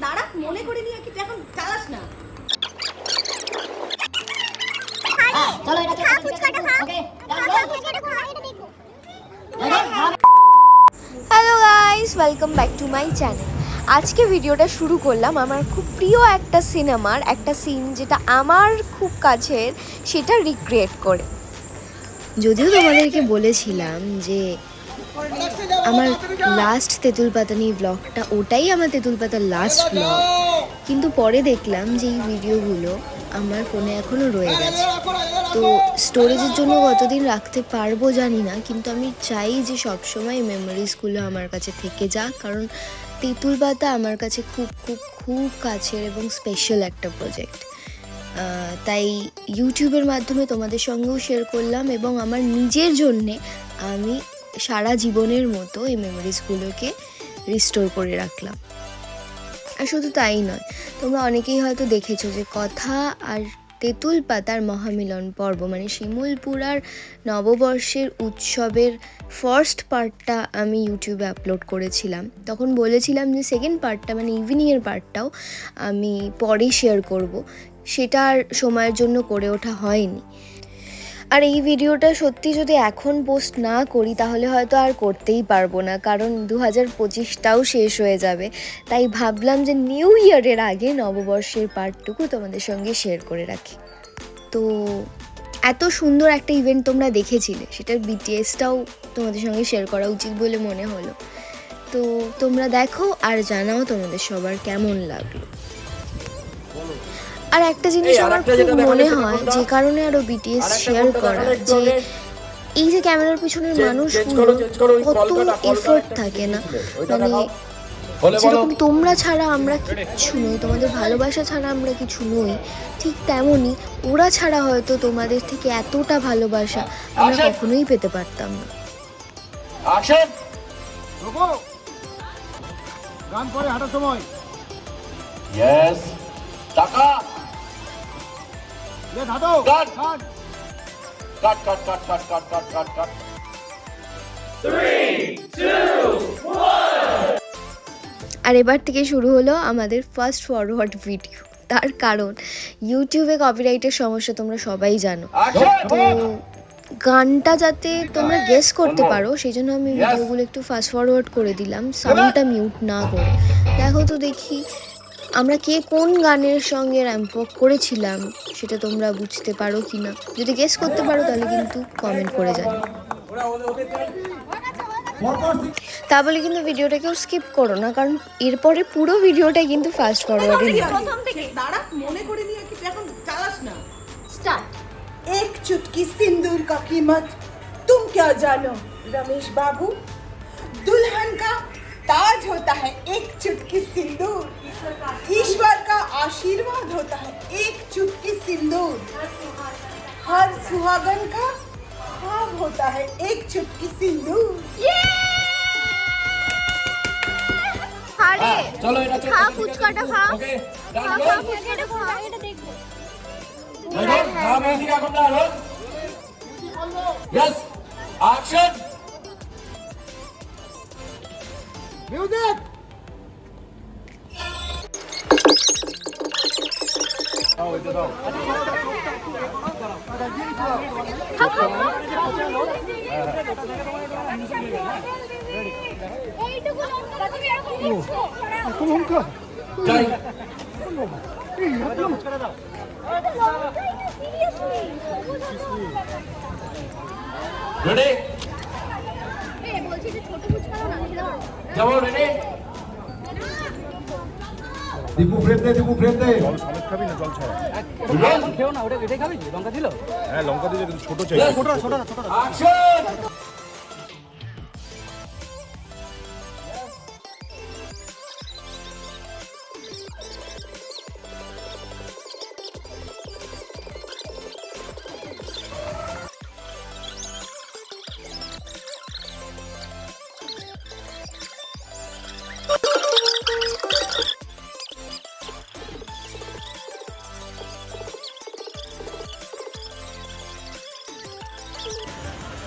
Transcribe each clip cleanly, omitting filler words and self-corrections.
দাঁড়া মনে করে নিয়ে কি তুই এখন চালাস না। চলো এটা খা ফুচকাটা খা okay hello guys, welcome back to my channel. আজকে ভিডিওটা শুরু করলাম আমার খুব প্রিয় একটা সিনেমার একটা সিন, যেটা আমার খুব কাছের, সেটা রিক্রিয়েট করে। যদিও তোমাদেরকে বলেছিলাম যে আমার লাস্ট তেঁতুল পাতা নিয়ে ব্লগটা, ওটাই আমার তেঁতুল পাতার লাস্ট ব্লগ, কিন্তু পরে দেখলাম যে এই ভিডিওগুলো আমার ফোনে এখনও রয়ে গেছে। তো স্টোরেজের জন্য কতদিন রাখতে পারবো জানি না, কিন্তু আমি চাই যে সবসময় মেমোরিজগুলো আমার কাছে থেকে যাক, কারণ তেঁতুল পাতা আমার কাছে খুব খুব খুব কাছের এবং স্পেশাল একটা প্রজেক্ট। তাই ইউটিউবের মাধ্যমে তোমাদের সঙ্গেও শেয়ার করলাম, এবং আমার নিজের জন্যে আমি সারা জীবনের মতো এই মেমোরিজগুলোকে রিস্টোর করে রাখলাম। আর শুধু তাই নয়, তোমরা অনেকেই হয়তো দেখেছো যে কথা আর তেঁতুল পাতার মহামিলন পর্ব, মানে শিমুলপুর আর নববর্ষের উৎসবের ফার্স্ট পার্টটা আমি ইউটিউবে আপলোড করেছিলাম। তখন বলেছিলাম যে সেকেন্ড পার্টটা, মানে ইভিনিংয়ের পার্টটাও আমি পরে শেয়ার করব, সেটা আর সময়ের জন্য করে ওঠা হয়নি। আর এই ভিডিওটা সত্যি যদি এখন পোস্ট না করি তাহলে হয়তো আর করতেই পারবো না, কারণ 2025টাও শেষ হয়ে যাবে। তাই ভাবলাম যে নিউ ইয়ারের আগে নববর্ষের পার্টটুকু তোমাদের সঙ্গে শেয়ার করে রাখি। তো এত সুন্দর একটা ইভেন্ট তোমরা দেখেছিলে, সেটার বিটিএসটাও তোমাদের সঙ্গে শেয়ার করা উচিত বলে মনে হলো। তো তোমরা দেখো আর জানাও তোমাদের সবার কেমন লাগলো। আর একটা জিনিস আমার খুব মনে হয়, যে কারণে আরও বিটিএস শেয়ার করা, যে এই যে ক্যামেরার পিছনের মানুষগুলো কত এফোর্ট থাকে না, মানে যেরকম তোমরা ছাড়া আমরা কিচ্ছু নই, তোমাদের ভালোবাসা ছাড়া আমরা কিছু নই, ঠিক তেমনই ওরা ছাড়া হয়তো তোমাদের থেকে এতটা ভালোবাসা আমরা কখনোই পেতে পারতাম না। গান পরে হাঁটার সময় টাকা কাট কাট কাট কাট কাট কাট কাট কাট কাট কাট 3 2 1 আর এবার থেকে শুরু হলো আমাদের ফাস্ট ফরওয়ার্ড ভিডিও। তার কারণ ইউটিউবে কপিরাইটের সমস্যা তোমরা সবাই জানো, তো গানটা যাতে তোমরা গেস করতে পারো সেই জন্য আমি ভিডিওগুলো একটু ফাস্ট ফরওয়ার্ড করে দিলাম, সাউন্ডটা মিউট না করে। দেখো তো দেখি আমরা কে কোন গানের সঙ্গে র্যাম্প ওয়াক করেছিলাম, সেটা তোমরা বুঝতে পারো কি না। যদি গেস করতে পারো তাহলে কিন্তু কমেন্ট করে জানিও। তা বলে কিন্তু ভিডিওটা কেউ স্কিপ করো না, কারণ এরপরে পুরো ভিডিওটাই কিন্তু ফাস্ট ফরওয়ার্ডে নিয়ে। প্রথম থেকে দাঁড়া মনে করে নিয়ে কি তুই এখন চালাস না। স্টার্ট। एक चुटकी सिंदूर का कीमत तुम क्या जानो रमेश बाबू, दुल्हन का ताज होता है एक चुटकी सिंदूर, ईश्वर का आशीर्वाद होता है एक चुटकी सिंदूर, हर सुहागन का ख्वाब होता है एक चुटकी सिंदूर। আরে চলো এটা খা ফুচকাটা খা, ওকে খা ফুচকাটা খা, এটা দেখো। নাম এদিকে এখন না রোজ यस অ্যাকশন মিউজিক দাও এটা দাও এইটুকু লঙ্কা তুমি এরকম দেখছো? এত লঙ্কা যাই রেডি বলছি যে ছোট ফুচকা না দাও। যাবো রেডি দীপু ফ্রেম দে জল সমেত খাবি না জল ছাড়া? খেও না, ওটা এটাই খাবি? লঙ্কা দিল? হ্যাঁ লঙ্কা দিলে কিন্তু ছোট চাই। অ্যাকশন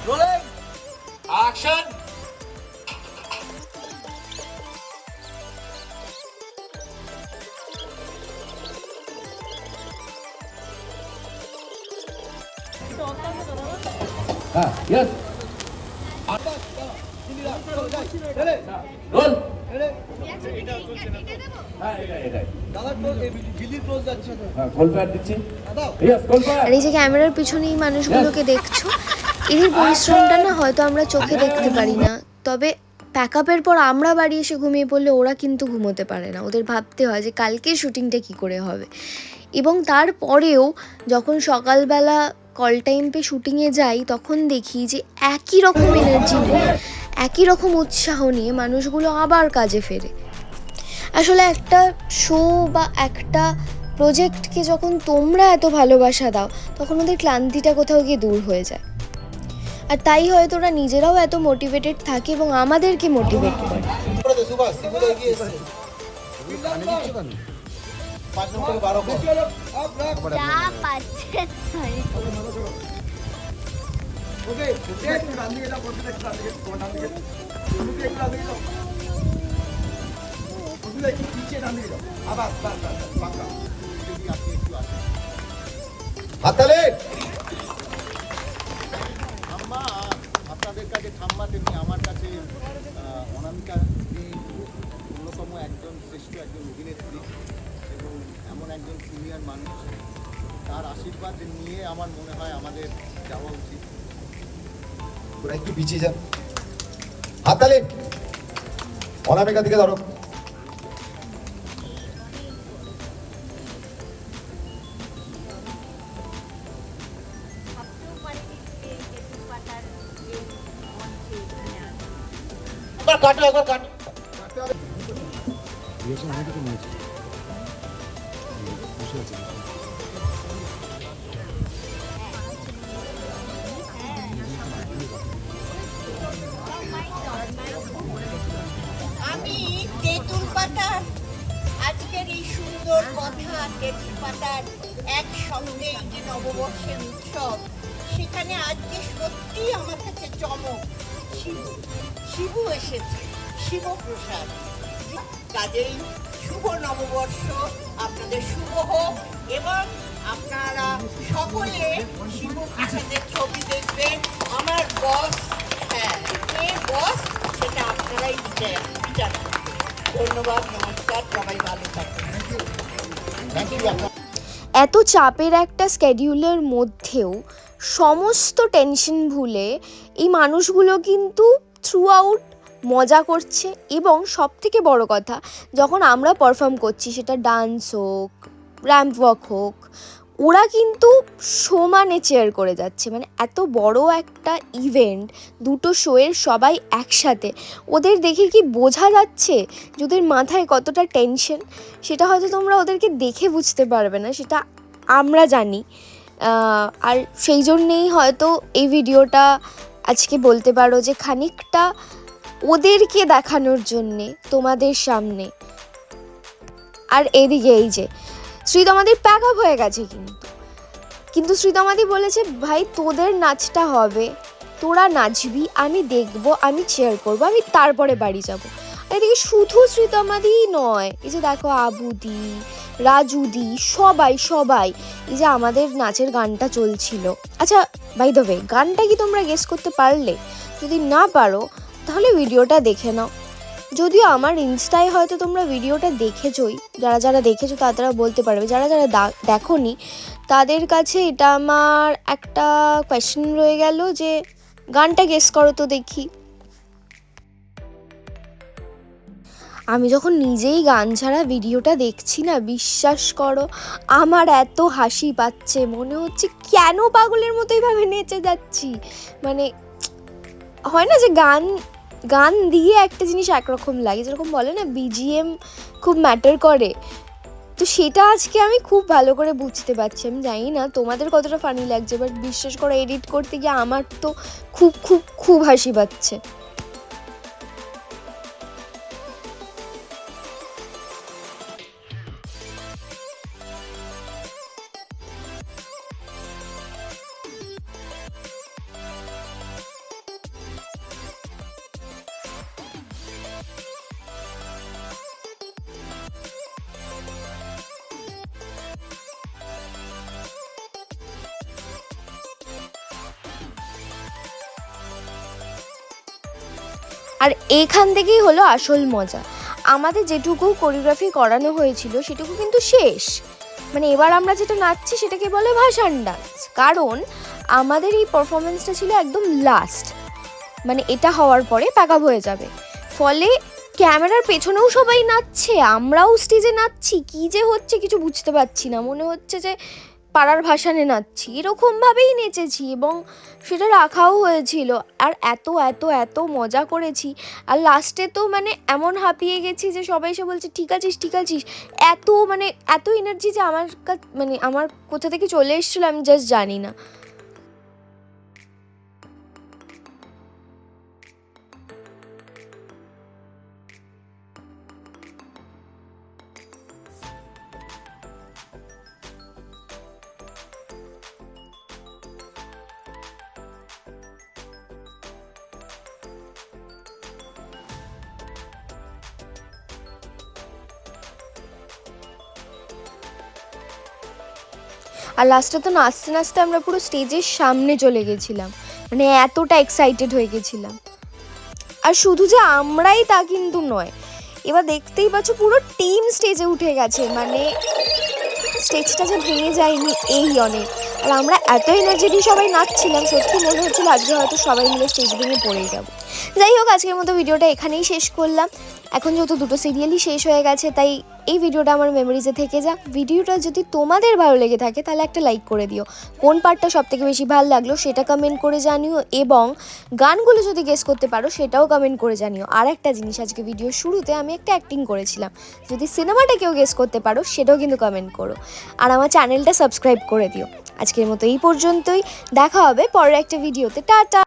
রোলিং হ্যাঁ ইয়েস রোল হ্যাঁ এটাই হ্যাঁ গোল ফায়ার দিচ্ছি ইয়েস গোল ফায়ার। আর এই যে ক্যামেরার পিছনে এই মানুষগুলোকে দেখছো, এদের পরিশ্রমটা না হয়তো আমরা চোখে দেখতে পারি না, তবে প্যাক আপের পর আমরা বাড়ি এসে ঘুমিয়ে পড়লে ওরা কিন্তু ঘুমোতে পারে না। ওদের ভাবতে হয় যে কালকে শুটিংটা কী করে হবে, এবং তারপরেও যখন সকালবেলা কল টাইম পে শুটিংয়ে যাই তখন দেখি যে একই রকম এনার্জি নিয়ে, একই রকম উৎসাহ নিয়ে মানুষগুলো আবার কাজে ফেরে। আসলে একটা শো বা একটা প্রজেক্টকে যখন তোমরা এত ভালোবাসা দাও তখন ওদের ক্লান্তিটা কোথাও গিয়ে দূর হয়ে যায়, আর তাই হয়তো ওরা নিজেরাও এত মোটিভেটেড থাকে এবং আমাদেরকে মোটিভেট করে। হাততালি। ঠাম্মা, আপনাদের কাছে ঠাম্মা তেমনি আমার কাছে অনামিকা অন্যতম একজন শ্রেষ্ঠ একজন অভিনেত্রী এবং এমন একজন সিনিয়র মানুষ, তার আশীর্বাদ নিয়ে আমার মনে হয় আমাদের যাওয়া উচিত। তোরা একটু পিছিয়ে যা। হাততালি। অনামিকা দিকে ধরো। একবার কাটো, একবার কাটো। আমি তেঁতুল পাতার আজকের এই সুন্দর কথা, তেঁতুল পাতার একসঙ্গে এই যে নববর্ষের উৎসব, সেখানে আজকে সত্যি আমার কাছে চমক। শিবু এসেছে, শিবপ্রসাদ। কাজেই শুভ নববর্ষ আপনাদের শুভ হোক, এবং আপনারা সকলে শিবু প্রসাদের ছবি দেখবেন। আমার বস, হ্যাঁ কে বস সেটা আপনারাই বিচার করবেন। ধন্যবাদ, নমস্কার, সবাই ভালো থাকবেন। এত চাপের একটা স্কেডিউলের মধ্যেও সমস্ত টেনশন ভুলে এই মানুষগুলো কিন্তু থ্রু আউট মজা করছে, এবং সবথেকে বড় কথা যখন আমরা পারফর্ম করছি, সেটা ডান্স হোক, র্যাম্প ওয়াক হোক, ওরা কিন্তু সমানে চেয়ার করে যাচ্ছে। মানে এত বড় একটা ইভেন্ট, দুটো শোয়ের সবাই একসাথে, ওদের দেখে কি বোঝা যাচ্ছে যে ওদের মাথায় কতটা টেনশন, সেটা হয়তো তোমরা ওদেরকে দেখে বুঝতে পারবে না, সেটা আমরা জানি। আর সেই জন্যেই হয়তো এই ভিডিওটা আজকে বলতে পারো যে খানিকটা ওদেরকে দেখানোর জন্যে তোমাদের সামনে। আর এদিকে এই যে শ্রীতমাদির প্যাক আপ হয়ে গেছে, কিন্তু শ্রীতমাদি বলেছে ভাই তোদের নাচটা হবে, তোরা নাচবি, আমি দেখব, আমি চেয়ার করব, আমি তারপরে বাড়ি যাব। আর এদিকে শুধু শ্রীতমাদিই নয়, এই যে দেখো আবুদি, রাজুদি, সবাই এই যে আমাদের নাচের গানটা চলছিল। আচ্ছা বাই দ্য ওয়ে, গানটা কি তোমরা গেস করতে পারলে? যদি না পারো তাহলে ভিডিওটা দেখে নাও। যদিও আমার ইনস্টায় হয়তো তোমরা ভিডিওটা দেখেছোই, যারা দেখেছো তারা বলতে পারবে, যারা দেখোনি তাদের কাছে এটা আমার একটা কোয়েশ্চেন রয়ে গেল যে গানটা গেস করো তো দেখি। আমি যখন নিজেই গান ছাড়া ভিডিওটা দেখছি না, বিশ্বাস করো আমার এত হাসি পাচ্ছে, মনে হচ্ছে কেন পাগলের মতো এইভাবে নেচে যাচ্ছি। মানে হয় না যে গান দিয়ে একটা জিনিস একরকম লাগে, যেরকম বলে না বিজিএম খুব ম্যাটার করে, তো সেটা আজকে আমি খুব ভালো করে বুঝতে পারছি। আমি জানি না তোমাদের কতটা ফানি লাগছে, বাট বিশ্বাস করে এডিট করতে গিয়ে আমার তো খুব খুব খুব হাসি পাচ্ছে। আর এখান থেকেই হলো আসল মজা। আমাদের যেটুকু কোরিওগ্রাফি করানো হয়েছিল সেটুকু কিন্তু শেষ, মানে এবার আমরা যেটা নাচছি সেটাকে বলে ভাসান ডান্স, কারণ আমাদের এই পারফরমেন্সটা ছিল একদম লাস্ট, মানে এটা হওয়ার পরে প্যাক আপ হয়ে যাবে। ফলে ক্যামেরার পেছনেও সবাই নাচছে, আমরাও স্টেজে নাচছি, কী যে হচ্ছে কিছু বুঝতে পারছি না, মনে হচ্ছে যে পাড়ার ভাসানে নাচছি, এরকমভাবেই নেচেছি এবং সেটা রাখাও হয়েছিল। আর এত এত এত মজা করেছি, আর লাস্টে তো মানে এমন হাঁপিয়ে গেছি যে সবাই এসে বলছে ঠিক আছিস ঠিক আছিস, এত মানে এত এনার্জি যে আমার মানে আমার কোথা থেকে চলে এসেছিলো আমি জাস্ট জানি না। আর লাস্টে তো নাচতে নাচতে আমরা পুরো স্টেজের সামনে চলে গেছিলাম, মানে এতটা এক্সাইটেড হয়ে গেছিলাম। আর শুধু যে আমরাই তা কিন্তু নয়, এবার দেখতেই পাচ্ছ পুরো টিম স্টেজে উঠে গেছে, মানে স্টেজটা যে ভেঙে যায়নি এই অনেক। আর আমরা এত এনার্জি দিয়ে সবাই নাচছিলাম, সত্যি মনে হচ্ছিল আজকে হয়তো সবাই মিলে স্টেজ ভেঙে পড়েই যাবো। যাই হোক, আজকের মতো ভিডিওটা এখানেই শেষ করলাম। এখন যেহেতু দুটো সিরিয়ালই শেষ হয়ে গেছে, তাই এই ভিডিওটা আমার মেমোরিজে থেকে যাক। ভিডিওটা যদি তোমাদের ভালো লেগে থাকে তাহলে একটা লাইক করে দিও, কোন পার্টটা সবথেকে বেশি ভালো লাগলো সেটা কমেন্ট করে জানিও, এবং গানগুলো যদি গেস করতে পারো সেটাও কমেন্ট করে জানিও। আর একটা জিনিস, আজকে ভিডিওর শুরুতে আমি একটা অ্যাক্টিং করেছিলাম, যদি সিনেমাটা কেউ গেস করতে পারো সেটাও কিন্তু কমেন্ট করো। আর আমার চ্যানেলটা সাবস্ক্রাইব করে দিও। আজকের মতো এই পর্যন্তই, দেখা হবে পরের একটা ভিডিওতে। টাটা।